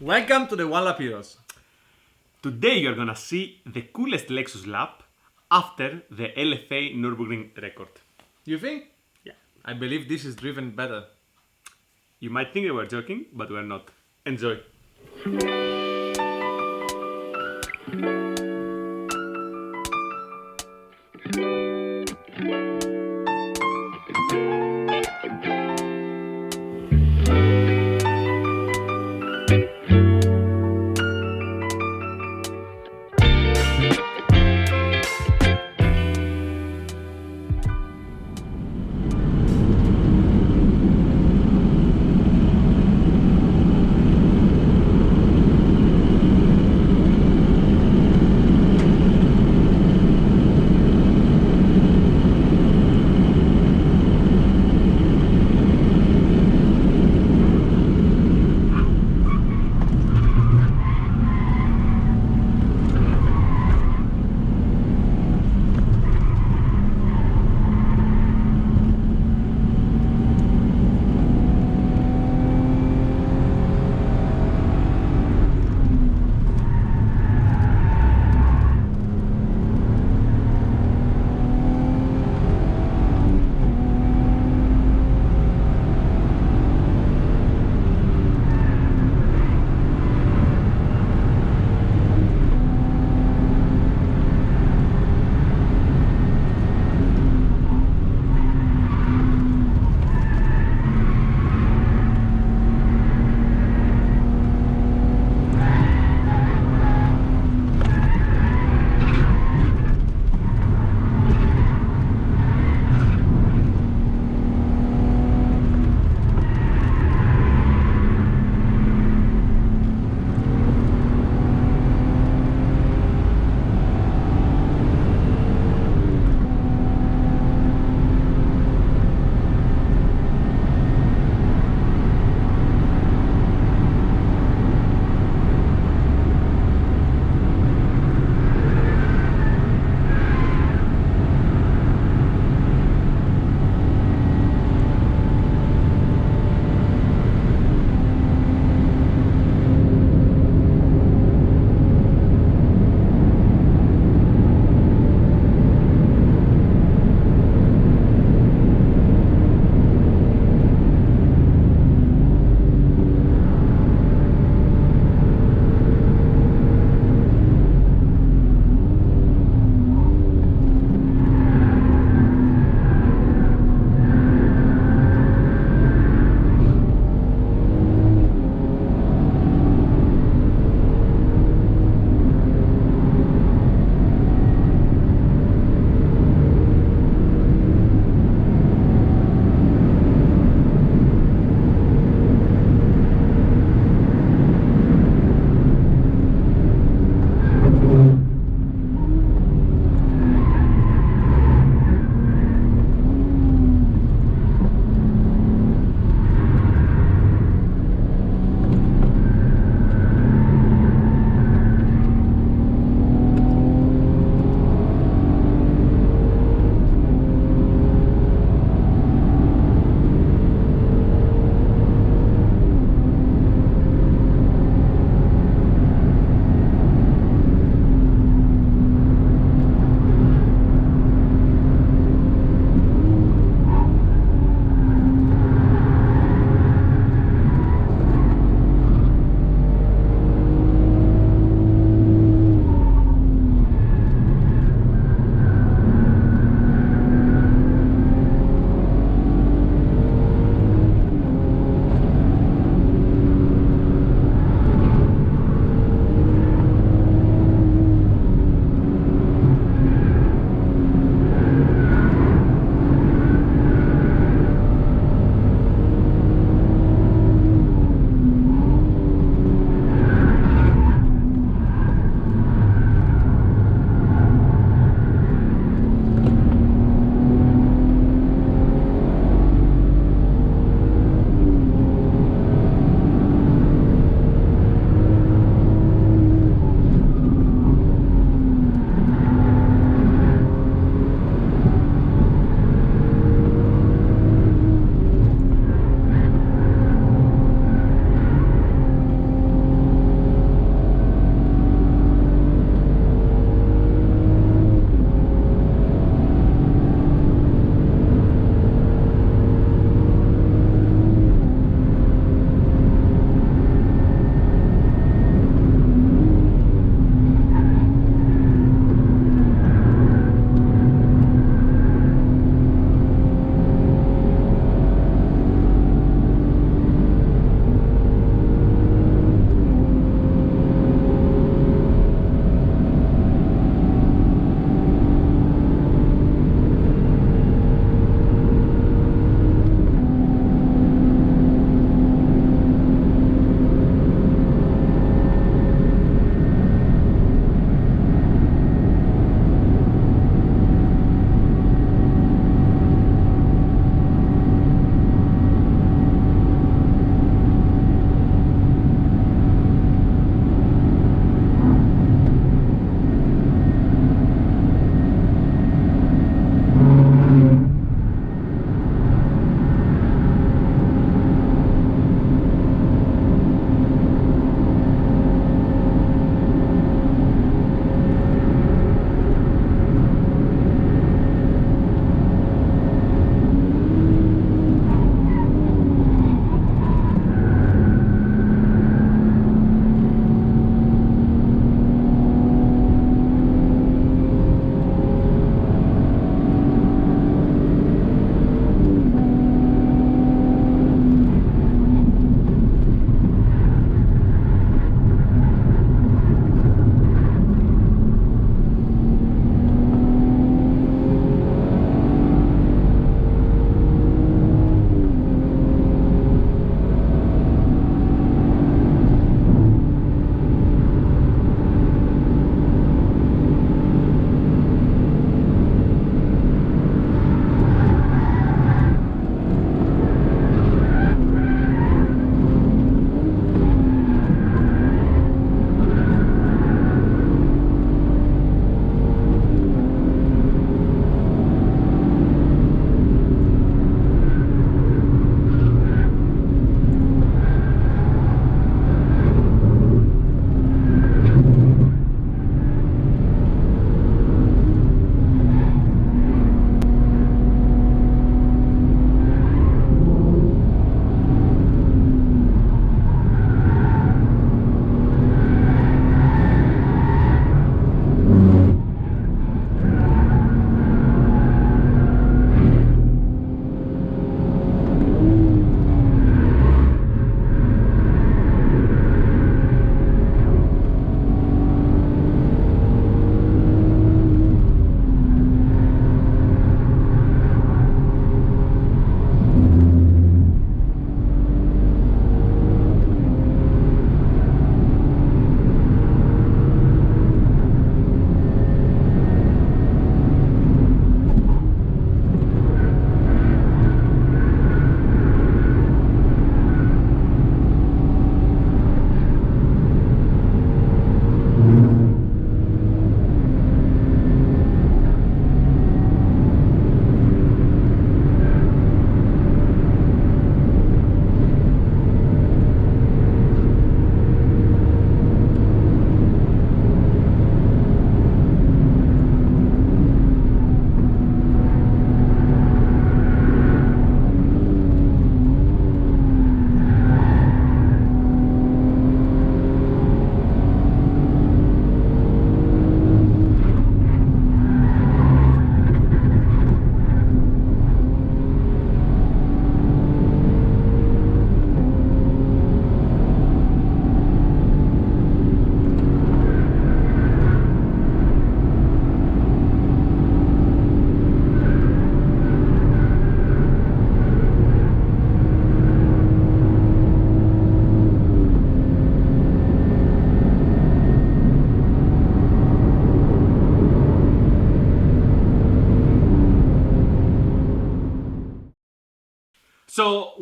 Welcome to the One Lap Heroes. Today you're gonna see the coolest Lexus lap after the LFA Nurburgring record. You think? Yeah. I believe this is driven better. You might think we were joking, but we're not. Enjoy.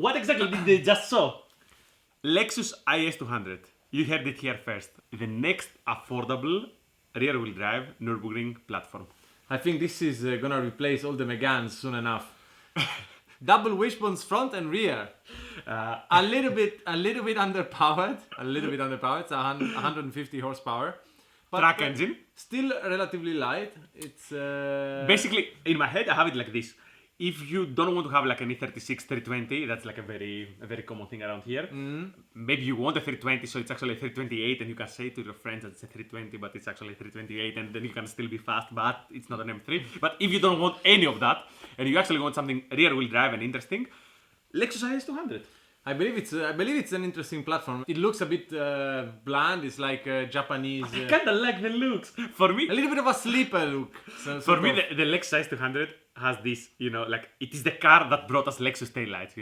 what exactly did they just saw? Lexus IS200. You heard it here first. The next affordable rear-wheel drive Nurburgring platform. I think this is gonna replace all the Meganes soon enough. Double wishbones front and rear. A little bit underpowered. It's 150 horsepower. But Track engine. Still relatively light. It's Basically, in my head, I have it like this. If you don't want to have like an E36 320, that's like a very common thing around here. Maybe you want a 320, so it's actually a 328, and you can say to your friends that it's a 320, but it's actually a 328, and then you can still be fast, but it's not an M3. But if you don't want any of that, and you actually want something rear-wheel drive and interesting, Lexus IS200. I believe it's an interesting platform. It looks a bit bland. It's like Japanese. I kinda like the looks. For me, a little bit of a sleeper look. For me, the Lexus IS200 has this, like it is the car that brought us Lexus taillights,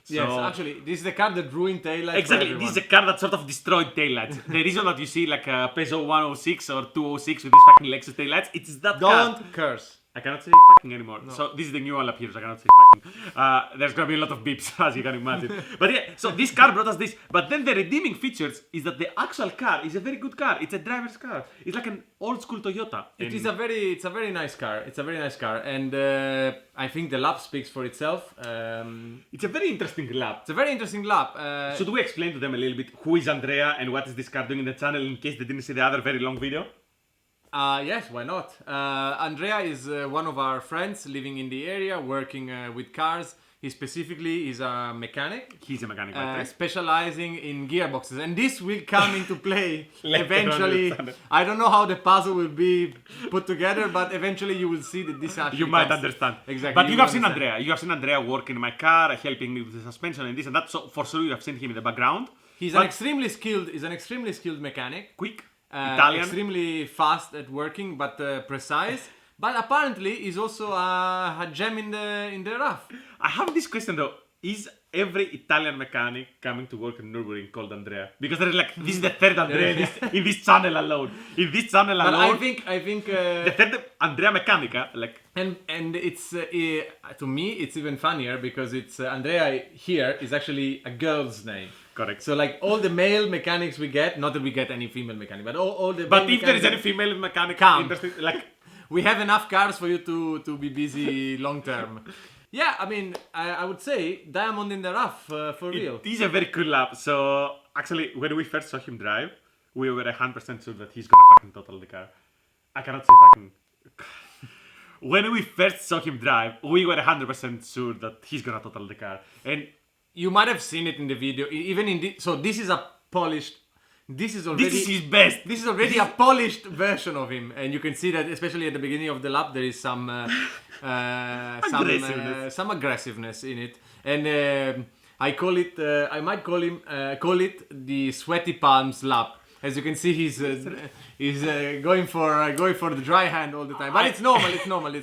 So, yes, actually, this is the car that ruined taillights. Exactly, this is a car that sort of destroyed taillights. The reason that you see like a Peugeot 106 or 206 with these fucking Lexus taillights, it is that car. Don't curse. I cannot say fucking anymore. No. So this is the new all up here, so I cannot say fucking. There's gonna be a lot of beeps, as you can imagine. But yeah, so this car brought us this. But then the redeeming features is that the actual car is a very good car. It's a driver's car. It's like an old school Toyota. It's a very nice car. And I think the lap speaks for itself. It's a very interesting lap. Should we explain to them a little bit who is Andrea and what is this car doing in the channel in case they didn't see the other very long video? Yes, why not? Andrea is one of our friends living in the area, working with cars. He specifically is a mechanic. He's a mechanic, specializing in gearboxes. And this will come into play eventually. I don't know how the puzzle will be put together, but eventually you will see that this actually You might understand. Exactly. But you have seen Andrea. You have seen Andrea working in my car, helping me with the suspension and this and that. So for sure you have seen him in the background. He's an extremely skilled mechanic. Quick. Italian. Extremely fast at working, but precise. But apparently, he's also a gem in the rough. I have this question though: is every Italian mechanic coming to work in Nurburgring called Andrea? Because there's like this is the third Andrea in this channel alone. In this channel alone, I think the third Andrea Meccanica, like. And it's to me it's even funnier because it's Andrea here is actually a girl's name. Correct. So like all the male mechanics we get, not that we get any female mechanic, but all the. But if there is any female mechanic interested, like we have enough cars for you to be busy long term. Yeah, I mean, I would say diamond in the rough for real. It is a very cool lap. So actually, when we first saw him drive, we were 100% sure that he's gonna fucking total the car. I cannot say fucking. When we first saw him drive, we were 100% sure that he's gonna total the car. And you might have seen it in the video, even in so this is a polished. This is his best. This is already a polished version of him, and you can see that, especially at the beginning of the lap, there is some aggressiveness in it, and I might call it the sweaty palms lap. As you can see, he's going for the dry hand all the time, but it's normal.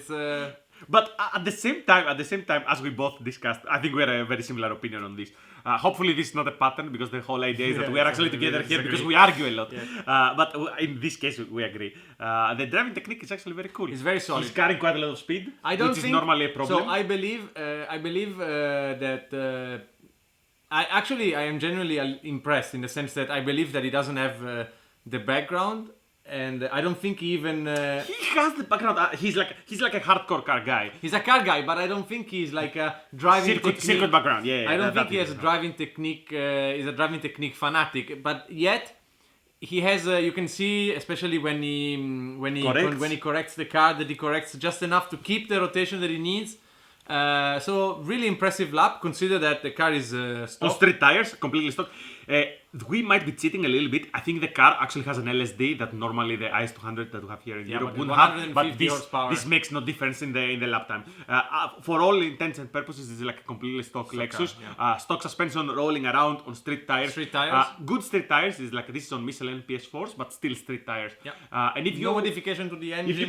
But at the same time, as we both discussed, I think we have a very similar opinion on this. Hopefully this is not a pattern, because the whole idea is that we are actually together here because we argue a lot. Yeah. But in this case, we agree. The driving technique is actually very cool. It's very solid. He's carrying quite a lot of speed, which is normally a problem. So I believe that I am genuinely impressed in the sense that I believe that he doesn't have the background. And I don't think he even... he has the background. He's like a hardcore car guy. He's a car guy, but I don't think he's like a driving circuit background. Yeah, I don't think he has a driving technique. He's a driving technique fanatic, but yet he has. You can see, especially when he corrects the car, that he corrects just enough to keep the rotation that he needs. So really impressive lap. Consider that the car is on street tires, completely stock. We might be cheating a little bit. I think the car actually has an LSD that normally the IS200 that we have here in Europe wouldn't have. But this makes no difference in the lap time. For all intents and purposes, it's like a completely stock Lexus. Stock suspension rolling around on street tires. Good street tires is like this is on Michelin PS4s, but still street tires. And if no modification to the engine. If you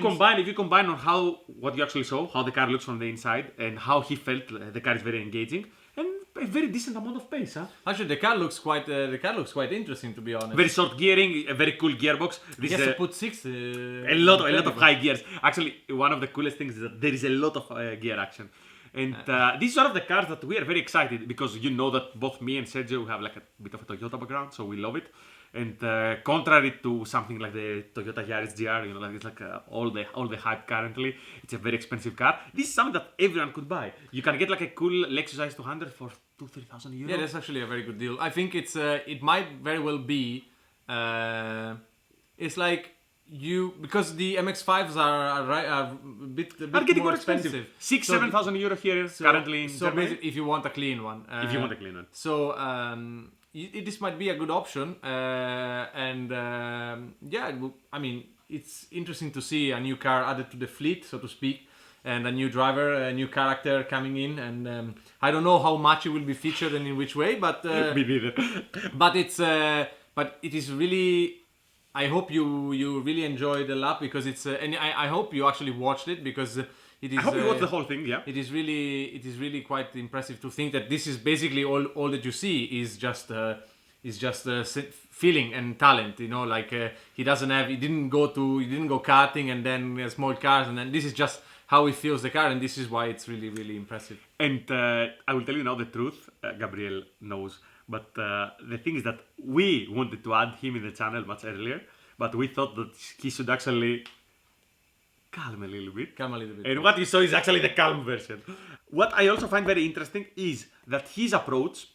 combine on what you actually saw, how the car looks from the inside, and how he felt, the car is very engaging. And a very decent amount of pace, huh? Actually, the car looks quite interesting, to be honest. Very short gearing, a very cool gearbox. He has to put six. A lot of high gears. Actually, one of the coolest things is that there is a lot of gear action. And this is one of the cars that we are very excited because you know that both me and Sergio have like a bit of a Toyota background, so we love it. And contrary to something like the Toyota Yaris GR, you know, like it's like all the hype currently. It's a very expensive car. This is something that everyone could buy. You can get like a cool Lexus IS200 for 2,000-3,000 euros. Yeah, that's actually a very good deal. I think it's it might very well be. It's like because the MX-5s are a bit getting more expensive. 6,000-7,000 euro here currently in so Germany. Basically, if you want a clean one. If you want a clean one. So this might be a good option, I mean, it's interesting to see a new car added to the fleet, so to speak, and a new driver, a new character coming in, and I don't know how much it will be featured and in which way, but me neither. but it is really. I hope you really enjoy the lap because it's and I hope you actually watched it because it is. I hope you watched the whole thing. Yeah. It is really quite impressive to think that this is basically all that you see is just feeling and talent. You know, like he didn't go karting and then small cars, and then this is just how he feels the car, and this is why it's really impressive. And I will tell you now the truth. Gabriel knows. But the thing is that we wanted to add him in the channel much earlier, but we thought that he should actually calm a little bit. And what you saw is actually the calm version. What I also find very interesting is that his approach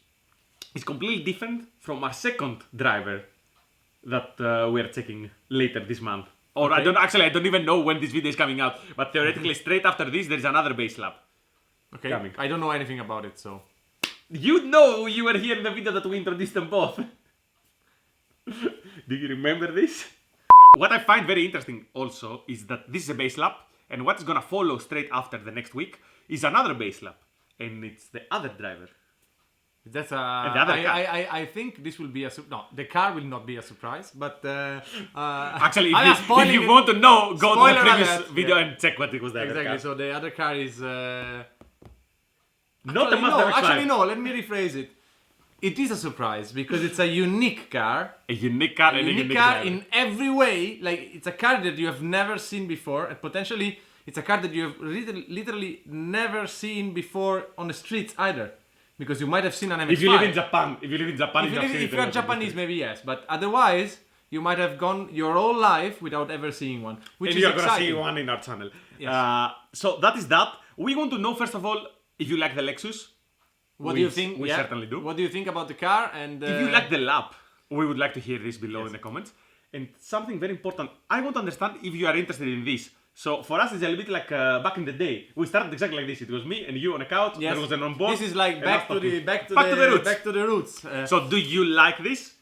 is completely different from our second driver that we are checking later this month. Or okay. I don't even know when this video is coming out, but theoretically straight after this there is another base lap. Okay, coming. I don't know anything about it, so... You know you were here in the video that we introduced them both. Do you remember this? What I find very interesting also is that this is a base lap, and what's gonna follow straight after the next week is another base lap, and it's the other driver. That's I think this will be the car will not be a surprise, but actually, if you want to know, go to the previous video and check what it was there. Exactly. So the other car is. Not the Mazda MX-5. Actually, no. Let me rephrase it. It is a surprise because it's a unique car. A unique car in every way. Like it's a car that you have never seen before, and potentially it's a car that you have literally never seen before on the streets either. Because you might have seen an MX-5. If you live in Japan, if you are Japanese, maybe yes. But otherwise, you might have gone your whole life without ever seeing one. Which is you're exciting. Gonna see one in our channel. Yes. So that is that. We want to know first of all if you like the Lexus. What do you think? We certainly do. What do you think about the car? And if you like the lap, we would like to hear this below in the comments. And something very important, I want to understand if you are interested in this. So for us, it's a little bit like back in the day. We started exactly like this. It was me and you on a couch. Yes. There was an on board. This is like back to the roots. So do you like this?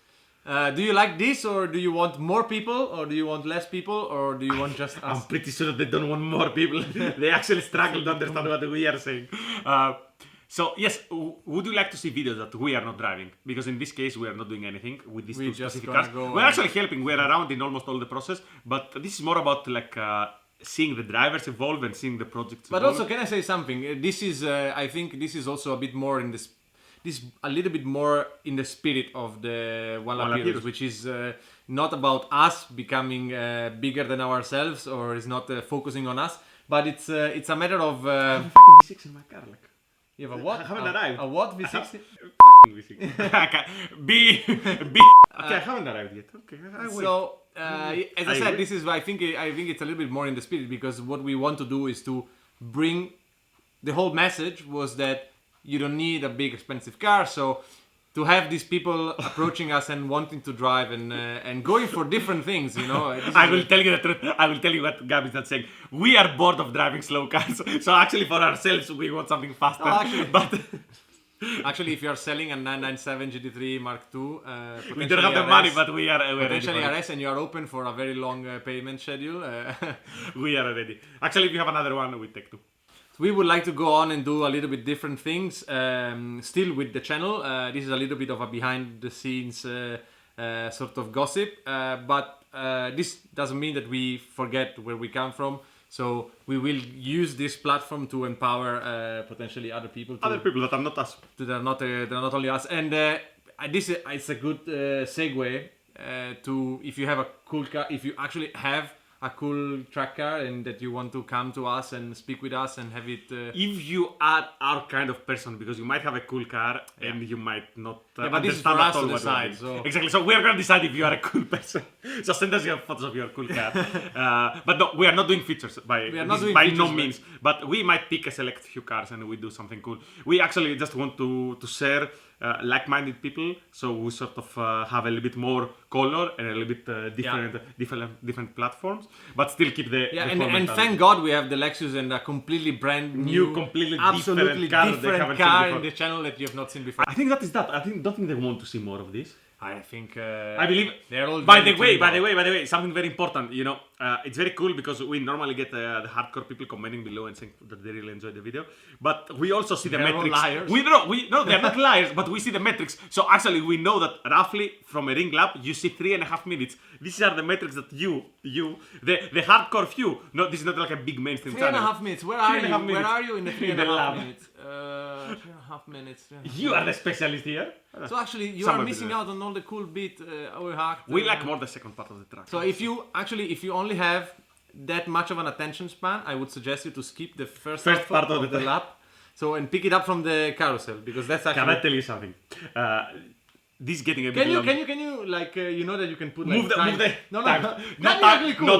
Do you like this, or do you want more people, or do you want less people, or do you want just us? I'm pretty sure that they don't want more people. They actually struggle to understand what we are saying. So yes, would you like to see videos that we are not driving? Because in this case, we are not doing anything with these two specific cars. We're actually helping. We're around in almost all the process, but this is more about like seeing the drivers evolve and seeing the projects evolve. But also, can I say something? This is, I think, this is also a bit more in this. This a little bit more in the spirit of the One Lap Heroes, which is not about us becoming bigger than ourselves, or is not focusing on us, but it's a matter of. Fucking V6 in my car, like. You have a what? I haven't arrived. A what V60? Fucking V6. B. Okay, I haven't arrived yet. Okay, I wait. So as I said, this is I think it's a little bit more in the spirit, because what we want to do is to bring. The whole message was that you don't need a big expensive car, so to have these people approaching us and wanting to drive and going for different things, you know. I will tell you the truth. I will tell you what Gabi's not saying. We are bored of driving slow cars, so actually for ourselves we want something faster. Actually, if you are selling a 997 GT3 Mark II, we don't have the money, but we are potentially RS, and you are open for a very long payment schedule. We are ready. Actually, if you have another one, we take two. We would like to go on and do a little bit different things, still with the channel. This is a little bit of a behind-the-scenes sort of gossip, but this doesn't mean that we forget where we come from. So we will use this platform to empower potentially other people. Other people that are not us. They're not only us. And it's a good segue to if you have a cool car, if you actually have a cool track car and that you want to come to us and speak with us and have it. If you are our kind of person, because you might have a cool car and you might not but this is for us to decide. So. Exactly. So we are going to decide if you are a cool person. So send us your photos of your cool car. But no, we are not doing features by no means. But we might pick a select few cars and we do something cool. We actually just want to share like-minded people, so we sort of have a little bit more color and a little bit different platforms, but still keep the and thank God we have the Lexus and a completely brand new completely absolutely different car in the channel that you have not seen before. I think that is that. Don't think they want to see more of this. I think I believe they're all. By the way, something very important. You know, it's very cool because we normally get the hardcore people commenting below and saying that they really enjoyed the video. But we also see the metrics. Liars. No, they're not liars. But we see the metrics. So actually, we know that roughly from a ring lap, you see 3.5 minutes. These are the metrics that the hardcore few. No, this is not like a big mainstream channel. 3.5 minutes. Where are you? Where are you in the 3.5 minutes? 3.5 minutes. You are the specialist here. So actually, you are missing out on all the cool bit. We like more the second part of the track. So if you only have that much of an attention span, I would suggest you to skip the first part of the lap. So and pick it up from the carousel because that's actually. Can I tell you something? This is getting a bit long. Can you like you know that you can put like move the timestamps no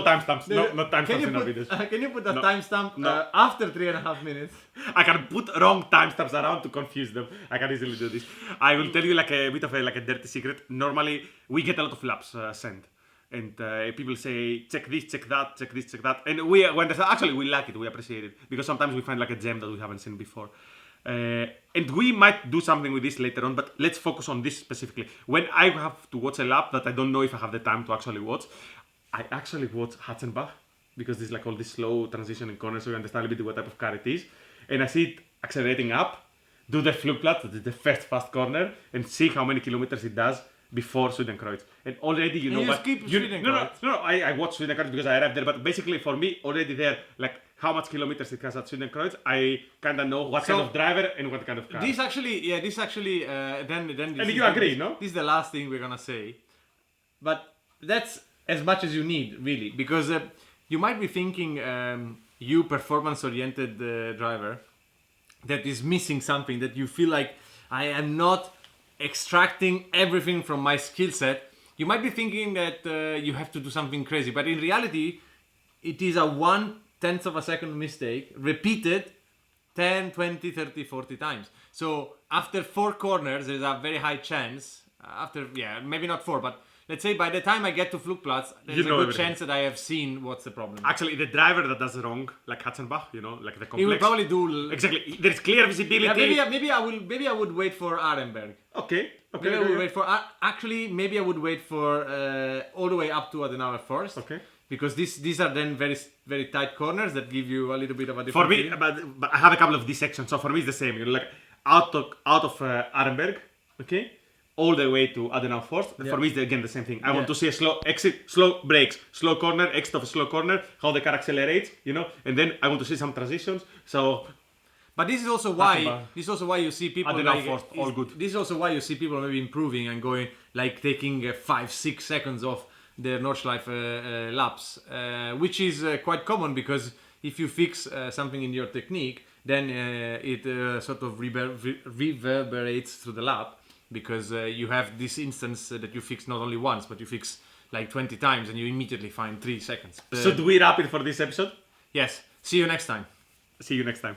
timestamps. No timestamps in our videos. Can you put a timestamp after 3.5 minutes? I can put wrong timestamps around to confuse them. I can easily do this. I will tell you like a bit of a dirty secret. Normally we get a lot of laps sent. And people say, check this, check that, check this, check that. And we like it, we appreciate it. Because sometimes we find like a gem that we haven't seen before. And we might do something with this later on, but let's focus on this specifically. When I have to watch a lap that I don't know if I have the time to actually watch, I actually watch Hatzenbach, because there's like all this slow transition in corners, so you understand a bit what type of car it is. And I see it accelerating up, do the Flugplatz, that is the first fast corner, and see how many kilometers it does before Swedenkreuz. And already you know what... I watch Swedenkreuz because I arrived there, but basically for me, already there, like how much kilometers it has at Swedenkreuz, I kind of know what kind of driver and what kind of car. This actually, then and you agree, no? This is the last thing we're gonna say. But that's as much as you need, really, because you might be thinking, you performance-oriented driver, that is missing something, that you feel like I am not extracting everything from my skill set. You might be thinking that you have to do something crazy, but in reality, it is a 1/10 of a second mistake repeated 10, 20, 30, 40 times. So after 4 corners, there's a very high chance, maybe not 4, but let's say by the time I get to Flugplatz, there's a good chance that I have seen what's the problem. Actually, the driver that does wrong, like Hatzenbach, like the complex. He will probably do... Exactly. There's clear visibility. Yeah, maybe I would wait for Arenberg. Okay. Maybe I would wait for... Actually, maybe I would wait for all the way up to Adenauer first. Okay. Because these are then very, very tight corners that give you a little bit of a different... For me, but I have a couple of these sections, so for me it's the same. Like out of Arenberg, okay? All the way to Adenauer first. Yeah. For me, it's again the same thing. I want to see a slow exit, slow brakes, slow corner, exit of a slow corner, how the car accelerates, and then I want to see some transitions. So, but this is also why you see people Adenauer first, all good. This is also why you see people maybe improving and going like taking 5-6 seconds off their Nordschleife laps, which is quite common because if you fix something in your technique, then it sort of reverberates through the lap. Because you have this instance that you fix not only once, but you fix like 20 times and you immediately find 3 seconds. So do we wrap it for this episode? Yes. See you next time. See you next time.